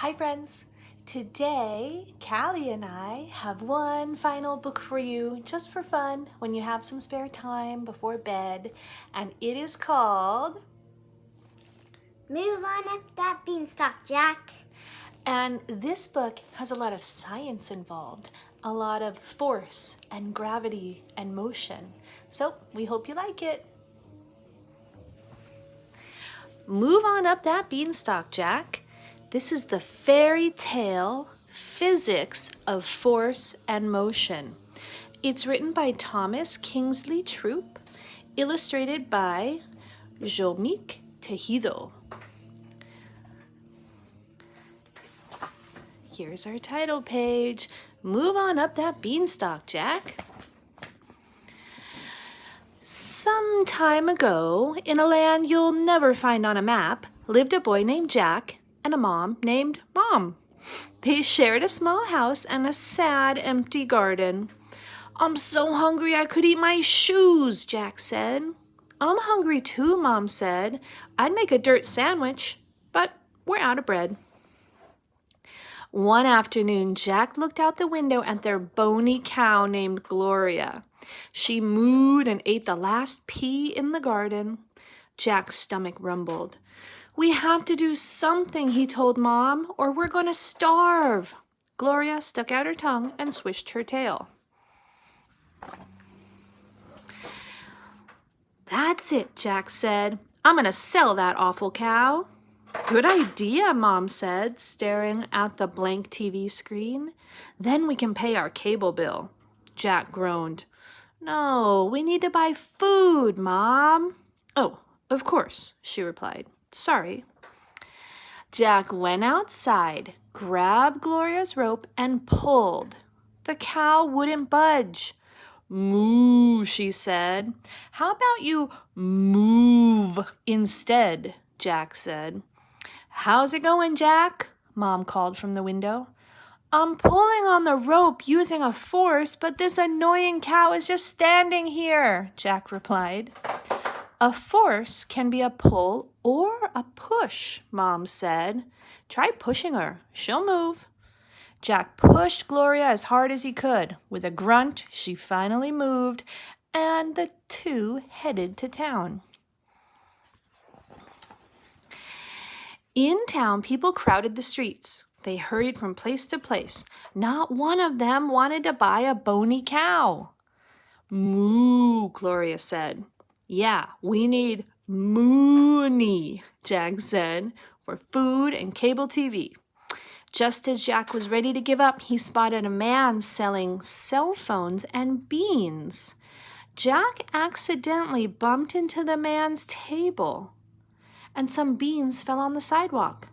Hi friends! Today, Callie and I have one final book for you just for fun when you have some spare time before bed, and it is called Move on up that beanstalk, Jack. And this book has a lot of science involved, a lot of force and gravity and motion. So we hope you like it. Move on up that beanstalk, Jack. This is the fairy tale physics of force and motion. It's written by Thomas Kingsley Troop, illustrated by Jomique Tejido. Here's our title page. Move on up that beanstalk, Jack. Some time ago, in a land you'll never find on a map, lived a boy named Jack and a mom named Mom. They shared a small house and a sad, empty garden. "I'm so hungry I could eat my shoes," Jack said. "I'm hungry too," Mom said. "I'd make a dirt sandwich, but we're out of bread." One afternoon, Jack looked out the window at their bony cow named Gloria. She mooed and ate the last pea in the garden. Jack's stomach rumbled. "We have to do something," he told Mom, "or we're going to starve." Gloria stuck out her tongue and swished her tail. "That's it," Jack said. "I'm going to sell that awful cow." "Good idea," Mom said, staring at the blank TV screen. "Then we can pay our cable bill." Jack groaned. "No, we need to buy food, Mom." "Oh, of course," she replied. "Sorry." Jack went outside, grabbed Gloria's rope, and pulled. The cow wouldn't budge. "Moo," she said. "How about you move instead?" Jack said. "How's it going, Jack?" Mom called from the window. "I'm pulling on the rope using a force, but this annoying cow is just standing here," Jack replied. "A force can be a pull or a push," Mom said. "Try pushing her. She'll move." Jack pushed Gloria as hard as he could. With a grunt, she finally moved, and the two headed to town. In town, people crowded the streets. They hurried from place to place. Not one of them wanted to buy a bony cow. "Moo," Gloria said. "Yeah, we need money," Jack said, "for food and cable TV." Just as Jack was ready to give up, he spotted a man selling cell phones and beans. Jack accidentally bumped into the man's table, and some beans fell on the sidewalk.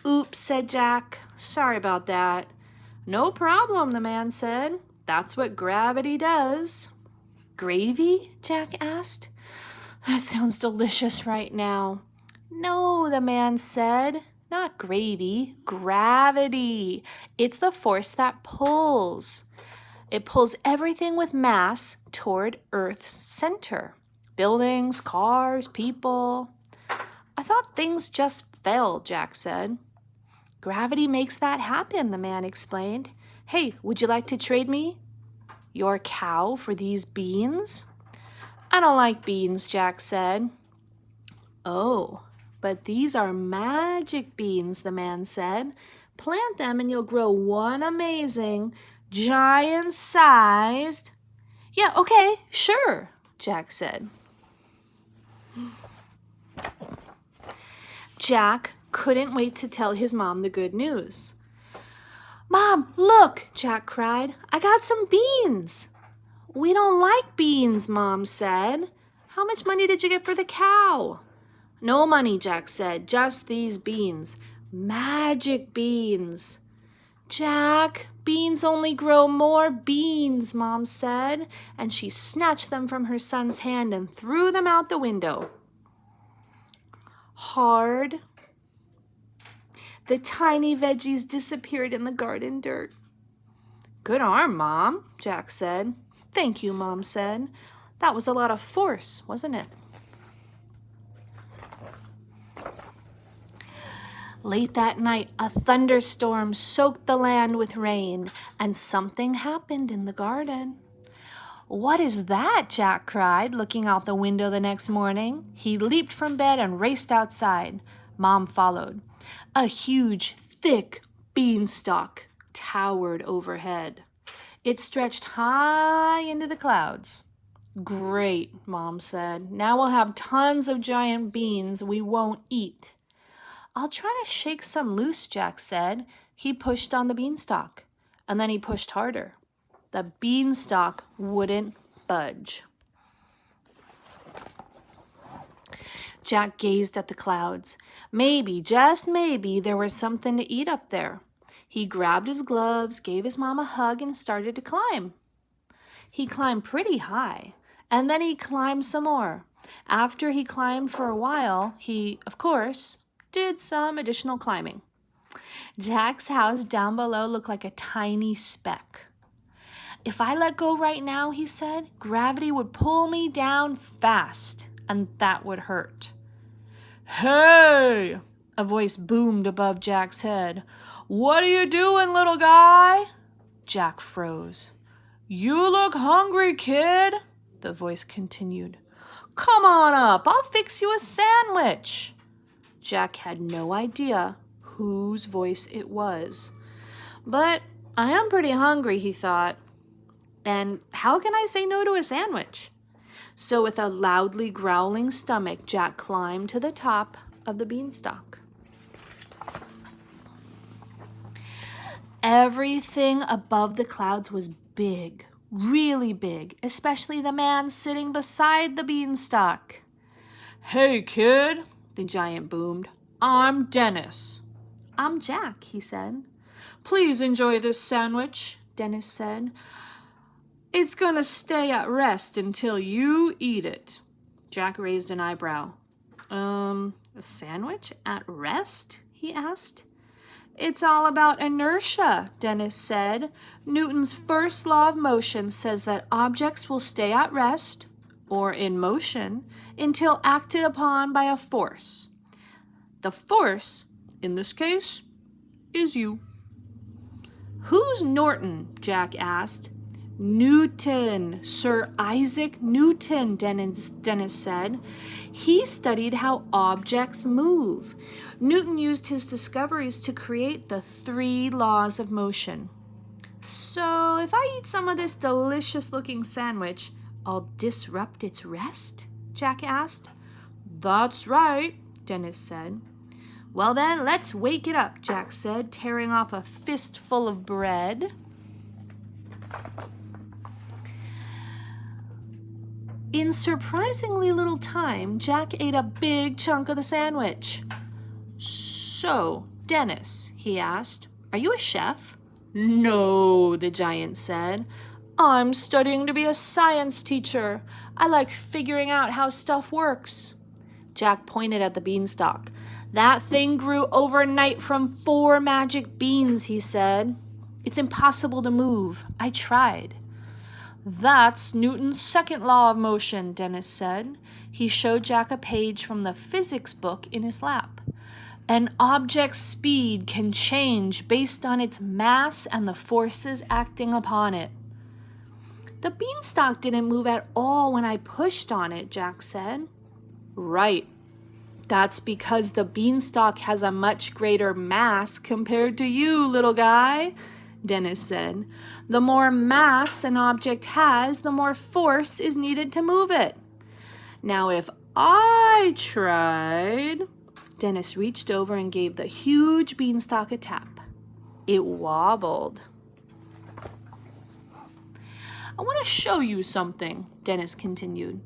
"Oops," said Jack. "Sorry about that." "No problem," the man said. "That's what gravity does." "Gravy?" Jack asked. "That sounds delicious right now." "No," the man said. "Not gravy, gravity. It's the force that pulls. It pulls everything with mass toward Earth's center. Buildings, cars, people." "I thought things just fell," Jack said. "Gravity makes that happen," the man explained. "Hey, would you like to trade me your cow for these beans?" "I don't like beans," Jack said. "Oh, but these are magic beans," the man said. "Plant them and you'll grow one amazing, giant-sized—" "Yeah, okay, sure," Jack said. Jack couldn't wait to tell his mom the good news. "Mom, look," Jack cried. "I got some beans." "We don't like beans," Mom said. "How much money did you get for the cow?" "No money," Jack said. "Just these beans. Magic beans." "Jack, beans only grow more beans," Mom said, and she snatched them from her son's hand and threw them out the window. Hard, the tiny veggies disappeared in the garden dirt. "Good arm, Mom," Jack said. "Thank you," Mom said. "That was a lot of force, wasn't it?" Late that night, a thunderstorm soaked the land with rain, and something happened in the garden. "What is that?" Jack cried, looking out the window the next morning. He leaped from bed and raced outside. Mom followed. A huge, thick beanstalk towered overhead. It stretched high into the clouds. "Great," Mom said. "Now we'll have tons of giant beans we won't eat." "I'll try to shake some loose," Jack said. He pushed on the beanstalk, and then he pushed harder. The beanstalk wouldn't budge. Jack gazed at the clouds. Maybe, just maybe, there was something to eat up there. He grabbed his gloves, gave his mom a hug, and started to climb. He climbed pretty high, and then he climbed some more. After he climbed for a while, he, of course, did some additional climbing. Jack's house down below looked like a tiny speck. "If I let go right now," he said, "gravity would pull me down fast, and that would hurt." "Hey!" a voice boomed above Jack's head. "What are you doing, little guy?" Jack froze. "You look hungry, kid," the voice continued. "Come on up, I'll fix you a sandwich." Jack had no idea whose voice it was. "But I am pretty hungry," he thought. "And how can I say no to a sandwich?" So with a loudly growling stomach, Jack climbed to the top of the beanstalk. Everything above the clouds was big, really big, especially the man sitting beside the beanstalk. "Hey, kid," the giant boomed. "I'm Dennis." "I'm Jack," he said. "Please enjoy this sandwich," Dennis said. "It's gonna stay at rest until you eat it." Jack raised an eyebrow. A sandwich at rest?" he asked. "It's all about inertia," Dennis said. "Newton's first law of motion says that objects will stay at rest, or in motion, until acted upon by a force. The force, in this case, is you." "Who's Norton?" Jack asked. "Newton, Sir Isaac Newton," Dennis said. "He studied how objects move. Newton used his discoveries to create the 3 laws of motion." "So if I eat some of this delicious-looking sandwich, I'll disrupt its rest?" Jack asked. "That's right," Dennis said. "Well then, let's wake it up," Jack said, tearing off a fistful of bread. In surprisingly little time, Jack ate a big chunk of the sandwich. "So, Dennis," he asked, "are you a chef?" "No," the giant said. "I'm studying to be a science teacher. I like figuring out how stuff works." Jack pointed at the beanstalk. "That thing grew overnight from 4 magic beans," he said. "It's impossible to move. I tried." "That's Newton's second law of motion," Dennis said. He showed Jack a page from the physics book in his lap. "An object's speed can change based on its mass and the forces acting upon it." "The beanstalk didn't move at all when I pushed on it," Jack said. "Right. That's because the beanstalk has a much greater mass compared to you, little guy," Dennis said. "The more mass an object has, the more force is needed to move it. Now, if I tried..." Dennis reached over and gave the huge beanstalk a tap. It wobbled. "I want to show you something," Dennis continued.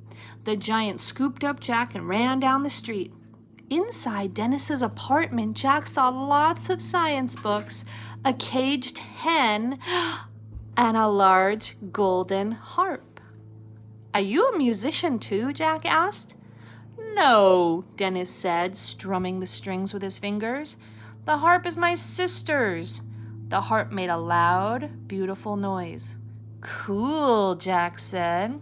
The giant scooped up Jack and ran down the street. Inside Dennis's apartment, Jack saw lots of science books, a caged hen, and a large golden harp. "Are you a musician too?" Jack asked. "No," Dennis said, strumming the strings with his fingers. "The harp is my sister's." The harp made a loud, beautiful noise. "Cool," Jack said.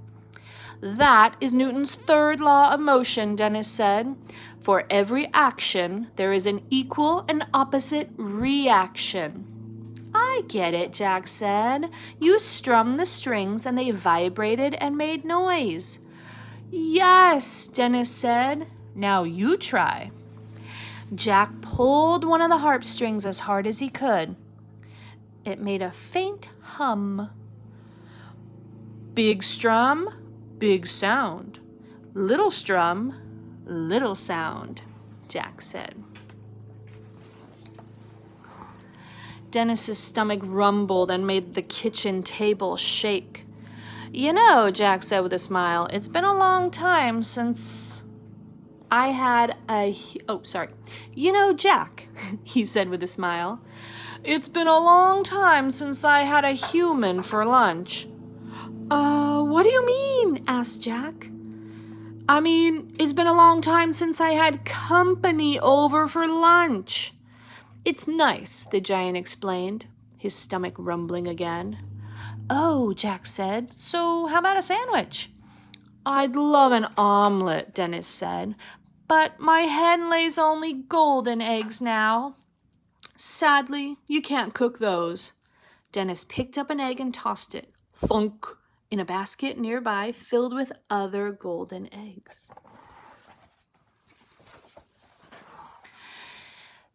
"That is Newton's third law of motion," Dennis said. For every action, there is an equal and opposite reaction. I get it, Jack said. You strummed the strings and they vibrated and made noise. Yes, Dennis said. Now you try. Jack pulled one of the harp strings as hard as he could. It made a faint hum. Big strum, big sound. Little strum, little sound, Jack said. Dennis's stomach rumbled and made the kitchen table shake. You know, Jack said with a smile, it's been a long time since I had a... You know, Jack, he said with a smile, it's been a long time since I had a human for lunch. What do you mean? Asked Jack. I mean, it's been a long time since I had company over for lunch. It's nice, the giant explained, his stomach rumbling again. Oh, Jack said, so how about a sandwich? I'd love an omelet, Dennis said, but my hen lays only golden eggs now. Sadly, you can't cook those. Dennis picked up an egg and tossed it, thunk, in a basket nearby filled with other golden eggs.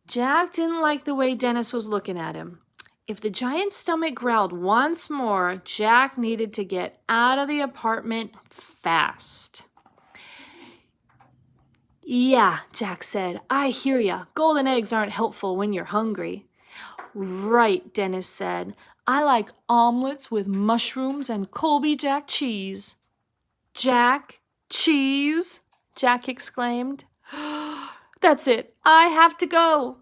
Jack didn't like the way Dennis was looking at him. If the giant's stomach growled once more, Jack needed to get out of the apartment fast. Yeah, Jack said, I hear ya. Golden eggs aren't helpful when you're hungry. Right, Dennis said. I like omelets with mushrooms and Colby Jack cheese. Jack, cheese, Jack exclaimed. That's it. I have to go.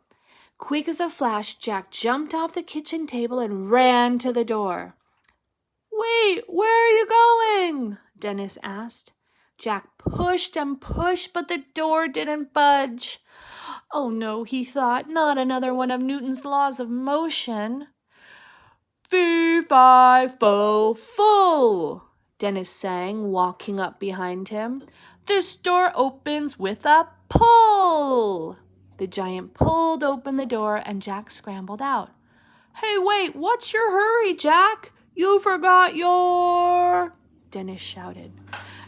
Quick as a flash, Jack jumped off the kitchen table and ran to the door. Wait, where are you going? Dennis asked. Jack pushed and pushed, but the door didn't budge. Oh no, he thought, not another one of Newton's laws of motion. Fee, fi, fo, full, Dennis sang, walking up behind him. This door opens with a pull. The giant pulled open the door and Jack scrambled out. Hey, wait, what's your hurry, Jack? You forgot your... Dennis shouted.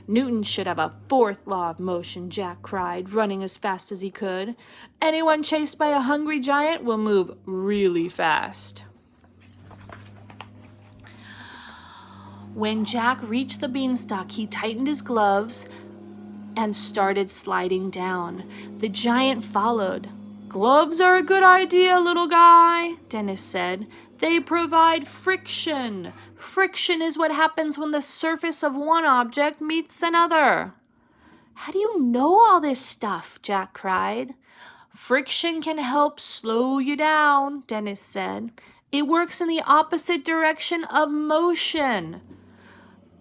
Newton should have a fourth law of motion, Jack cried, running as fast as he could. Anyone chased by a hungry giant will move really fast. When Jack reached the beanstalk, he tightened his gloves and started sliding down. The giant followed. Gloves are a good idea, little guy, Dennis said. They provide friction. Friction is what happens when the surface of one object meets another. How do you know all this stuff? Jack cried. Friction can help slow you down, Dennis said. It works in the opposite direction of motion.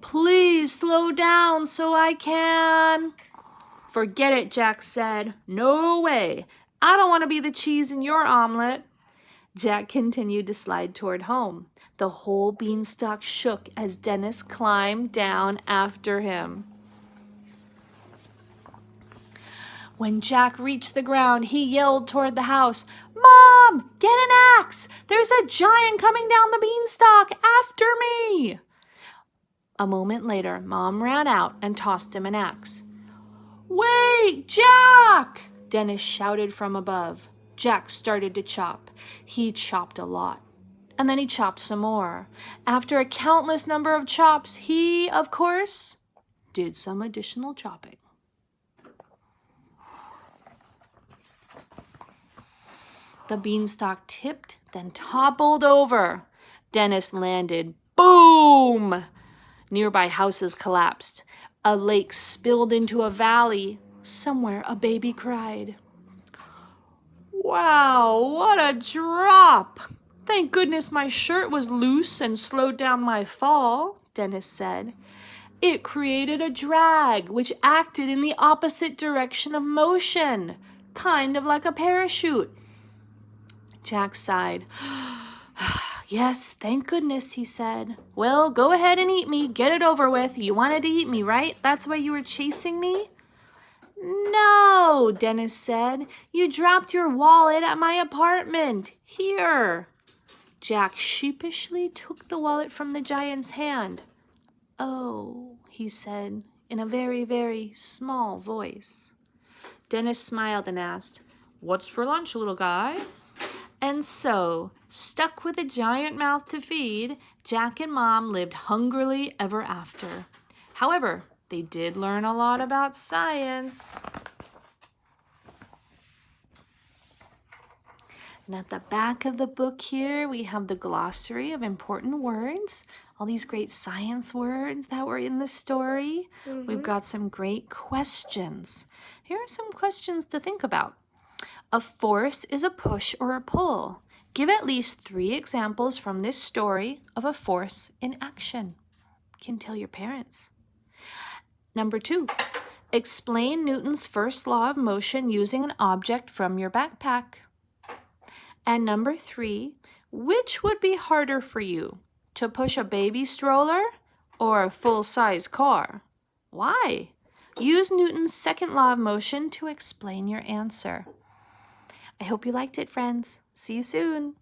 Please slow down so I can... Forget it, Jack said. No way. I don't want to be the cheese in your omelet. Jack continued to slide toward home. The whole beanstalk shook as Dennis climbed down after him. When Jack reached the ground, he yelled toward the house, Mom, get an axe! There's a giant coming down the beanstalk after me! A moment later, Mom ran out and tossed him an axe. Wait, Jack! Dennis shouted from above. Jack started to chop. He chopped a lot. And then he chopped some more. After a countless number of chops, he, of course, did some additional chopping. The beanstalk tipped, then toppled over. Dennis landed. Boom! Nearby houses collapsed. A lake spilled into a valley. Somewhere a baby cried. Wow, what a drop! Thank goodness my shirt was loose and slowed down my fall, Dennis said. It created a drag which acted in the opposite direction of motion, kind of like a parachute. Jack sighed. Yes, thank goodness, he said. Well, go ahead and eat me. Get it over with. You wanted to eat me, right? That's why you were chasing me? No, Dennis said. You dropped your wallet at my apartment. Here. Jack sheepishly took the wallet from the giant's hand. Oh, he said in a very, very small voice. Dennis smiled and asked, "What's for lunch, little guy?" And so, stuck with a giant mouth to feed, Jack and Mom lived hungrily ever after. However, they did learn a lot about science. And at the back of the book here, we have the glossary of important words, all these great science words that were in the story. We've got some great questions. Here are some questions to think about. A force is a push or a pull. Give at least 3 examples from this story of a force in action. You can tell your parents. Number 2, explain Newton's first law of motion using an object from your backpack. And number 3, which would be harder for you, to push a baby stroller or a full-size car? Why? Use Newton's second law of motion to explain your answer. I hope you liked it, friends. See you soon.